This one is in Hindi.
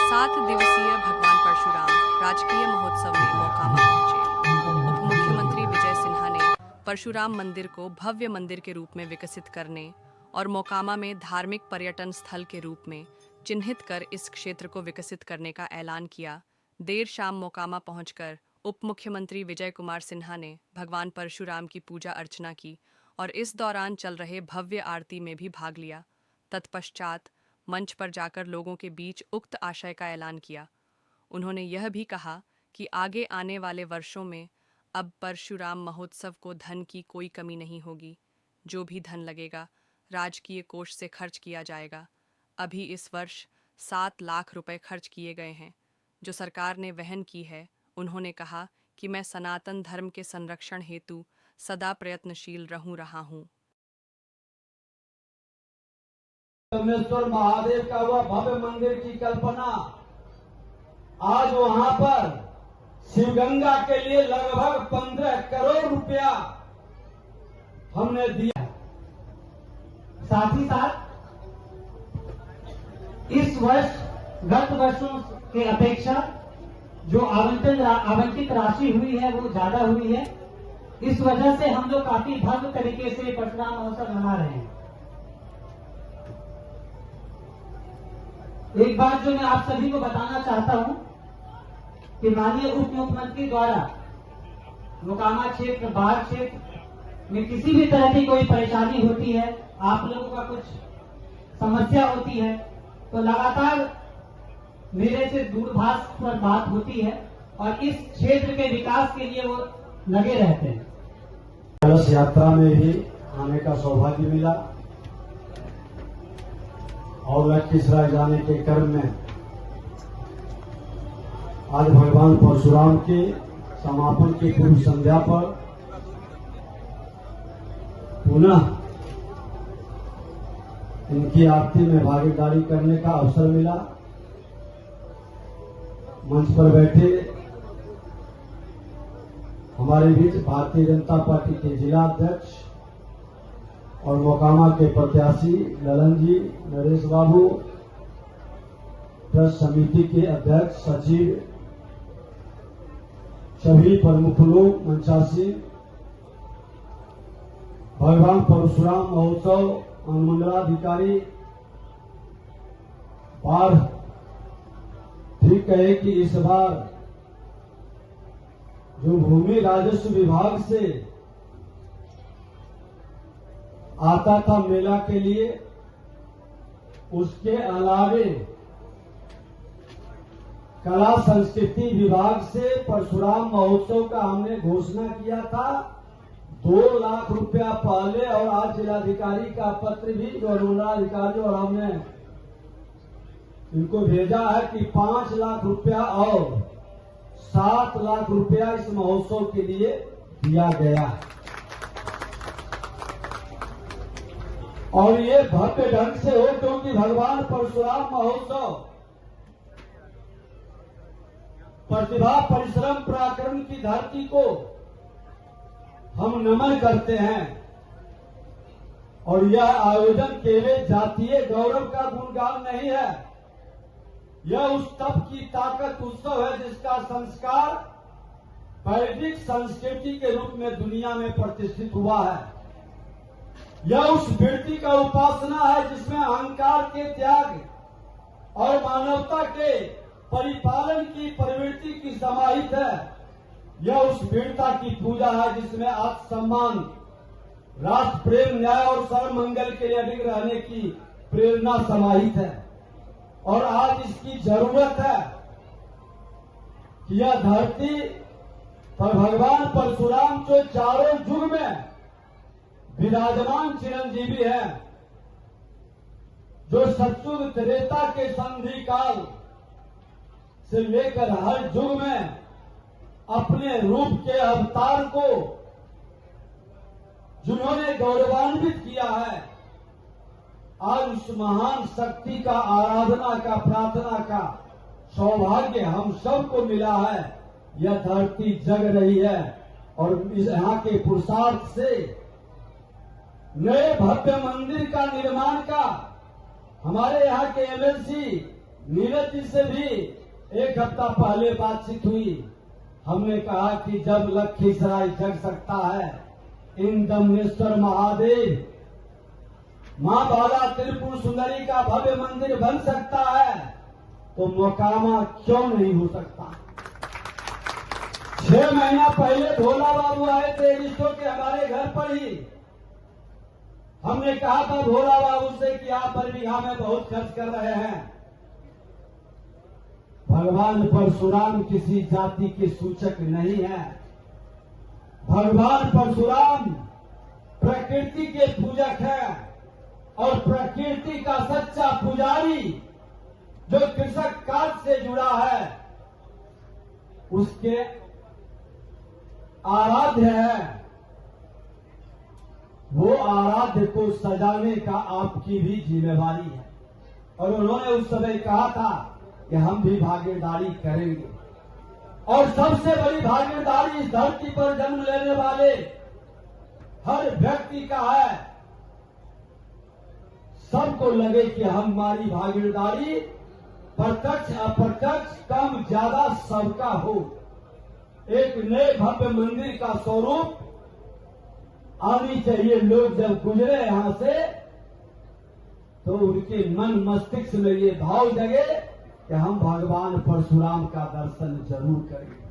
7 दिवसीय भगवान परशुराम राजकीय महोत्सव में मोकामा पहुंचे। उप मुख्यमंत्री विजय सिन्हा ने परशुराम मंदिर को भव्य मंदिर के रूप में विकसित करने और मोकामा में धार्मिक पर्यटन स्थल के रूप में चिन्हित कर इस क्षेत्र को विकसित करने का ऐलान किया। देर शाम मोकामा पहुंचकर उप मुख्यमंत्री विजय कुमार सिन्हा ने भगवान परशुराम की पूजा अर्चना की और इस दौरान चल रहे भव्य आरती में भी भाग लिया। तत्पश्चात मंच पर जाकर लोगों के बीच उक्त आशय का ऐलान किया। उन्होंने यह भी कहा कि आगे आने वाले वर्षों में अब परशुराम महोत्सव को धन की कोई कमी नहीं होगी। जो भी धन लगेगा राजकीय कोष से खर्च किया जाएगा। अभी इस वर्ष 7 लाख रुपए खर्च किए गए हैं जो सरकार ने वहन की है। उन्होंने कहा कि मैं सनातन धर्म के संरक्षण हेतु सदा प्रयत्नशील रहा हूँ। परमेश्वर महादेव का हुआ भव्य मंदिर की कल्पना आज वहां पर शिवगंगा के लिए लगभग 15 करोड़ रुपया हमने दिया। साथ ही साथ इस वर्ष गत वर्षों के अपेक्षा जो आवंटित राशि हुई है वो ज्यादा हुई है। इस वजह से हम लोग काफी भव्य तरीके से परशुराम महोत्सव मना रहे हैं। एक बात जो मैं आप सभी को बताना चाहता हूं कि माननीय उप मुख्यमंत्री द्वारा मोकामा क्षेत्र, बाढ़ क्षेत्र में किसी भी तरह की कोई परेशानी होती है, आप लोगों का कुछ समस्या होती है, तो लगातार मेरे से दूरभाष पर बात होती है और इस क्षेत्र के विकास के लिए वो लगे रहते हैं। कलश यात्रा में भी आने का सौभाग्य मिला और लखीसराय जाने के क्रम में आज भगवान परशुराम के समापन की पूर्व संध्या पर पुनः इनकी आरती में भागीदारी करने का अवसर मिला। मंच पर बैठे हमारे बीच भारतीय जनता पार्टी के जिला अध्यक्ष और मोकामा के प्रत्याशी ललन जी, नरेश बाबू, ट्रस्ट समिति के अध्यक्ष, सचिव, सभी प्रमुख लोग, मंचासी, भगवान परशुराम महोत्सव अनुमंडलाधिकारी, बार ठीक है कि इस बार जो भूमि राजस्व विभाग से आता था मेला के लिए, उसके अलावे कला संस्कृति विभाग से परशुराम महोत्सव का हमने घोषणा किया था 2 लाख रुपया पहले, और आज जिलाधिकारी का पत्र भी जो अनुमंडलाधिकारी और हमने इनको भेजा है कि 5 लाख रुपया और 7 लाख रुपया इस महोत्सव के लिए दिया गया है। और ये भव्य ढंग से हो क्योंकि भगवान परशुराम महोत्सव प्रतिभा, परिश्रम, पराक्रम की धरती को हम नमन करते हैं और यह आयोजन केवल जातीय गौरव का गुणगान नहीं है, यह उस तप की ताकत उत्सव है जिसका संस्कार वैदिक संस्कृति के रूप में दुनिया में प्रतिष्ठित हुआ है। यह उस वृत्ति का उपासना है जिसमें अहंकार के त्याग और मानवता के परिपालन की प्रवृत्ति की समाहित है। यह उस वीरता की पूजा है जिसमें आत्मसम्मान, राष्ट्र प्रेम, न्याय और सर्व मंगल के लिए अडिग रहने की प्रेरणा समाहित है। और आज इसकी जरूरत है कि यह धरती पर भगवान परशुराम जो चारों युग में विराजमान चिरंजीवी है, जो सतयुग त्रेता के संधि काल से लेकर हर युग में अपने रूप के अवतार को जिन्होंने गौरवान्वित किया है, आज उस महान शक्ति का आराधना का, प्रार्थना का सौभाग्य हम सबको मिला है। यह धरती जग रही है और इस यहाँ के पुरुषार्थ से नए भव्य मंदिर का निर्माण का हमारे यहाँ के एमएलसी नीरज जी से भी एक हफ्ता पहले बातचीत हुई। हमने कहा कि जब लखीसराय जग सकता है, इन दमनेश्वर महादेव मां बाला त्रिपुर सुंदरी का भव्य मंदिर बन सकता है, तो मोकामा क्यों नहीं हो सकता। 6 महीना पहले भोला बाबू आए थे रिश्तों के हमारे घर पर ही। हमने कहा था भोला बाबू से कि आप पर बीघा में बहुत खर्च कर रहे हैं। भगवान परशुराम किसी जाति के सूचक नहीं है। भगवान परशुराम प्रकृति के पूजक है और प्रकृति का सच्चा पुजारी जो कृषक कार्य से जुड़ा है, उसके आराध्य है। वो आराध्य को सजाने का आपकी भी जिम्मेवारी है। और उन्होंने उस समय कहा था कि हम भी भागीदारी करेंगे। और सबसे बड़ी भागीदारी इस धरती पर जन्म लेने वाले हर व्यक्ति का है। सबको लगे कि हमारी भागीदारी प्रत्यक्ष अप्रत्यक्ष कम ज्यादा सबका हो। एक नए भव्य मंदिर का स्वरूप आनी चाहिए। लोग जब गुजरे यहां से तो उनके मन मस्तिष्क में ये भाव जगे कि हम भगवान परशुराम का दर्शन जरूर करेंगे।